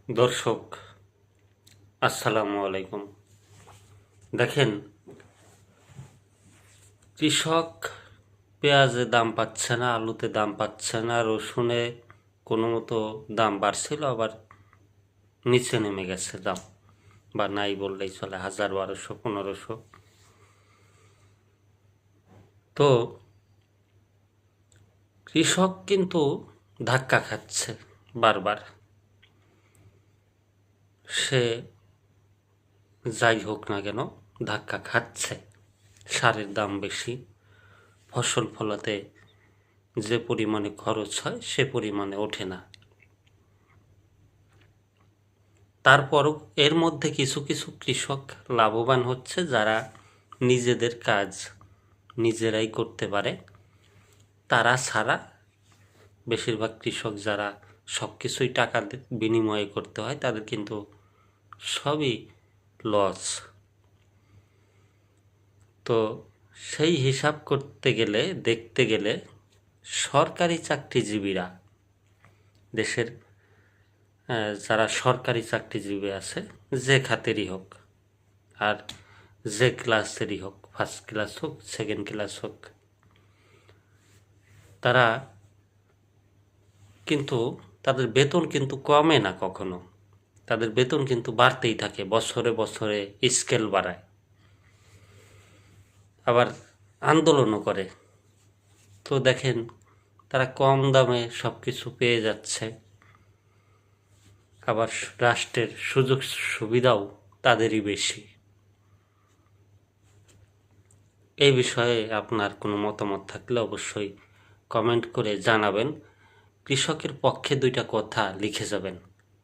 দর্শক আসসালামু আলাইকুম। দেখেন, কৃষক পেঁয়াজে দাম পাচ্ছে না, আলুতে দাম পাচ্ছে না, রসুনে কোনো মতো দাম বাড়ছিল, আবার নিচে নেমে গেছে দাম, বা নাই বললেই চলে, 1000, 1200, 1500। তো কৃষক কিন্তু ধাক্কা খাচ্ছে বারবার। সে যাই হোক না কেন ধাক্কা খাচ্ছে। সারের দাম বেশি, ফসল ফলাতে যে পরিমাণে খরচ হয় সে পরিমাণে ওঠে না। তারপরও এর মধ্যে কিছু কিছু কৃষক লাভবান হচ্ছে, যারা নিজেদের কাজ নিজেরাই করতে পারে। তারা ছাড়া বেশিরভাগ কৃষক যারা সব কিছুই টাকা বিনিময়ে করতে হয়, তাদের কিন্তু সবই লস। তো সেই হিসাব করতে গেলে, দেখতে গেলে, সরকারি চাকরিজীবীরা, দেশের যারা সরকারি চাকরিজীবী আছে, যে খাতেরই হোক আর যে ক্লাসেরই হোক, ফার্স্ট ক্লাস হোক, সেকেন্ড ক্লাস হোক, তারা কিন্তু তাদের বেতন কিন্তু কমে না কখনো। তাদের বেতন কিন্তু বাড়তেই থাকে, বছরে বছরে স্কেল বাড়ায়, আবার আন্দোলনও করে। তো দেখেন, তারা কম দামে সব কিছু পেয়ে যাচ্ছে, আবার রাষ্ট্রের সুযোগ সুবিধাও তাদেরই বেশি। এই বিষয়ে আপনার কোনো মতামত থাকলে অবশ্যই কমেন্ট করে জানাবেন। কৃষকের পক্ষে দুইটা কথা লিখে যাবেন।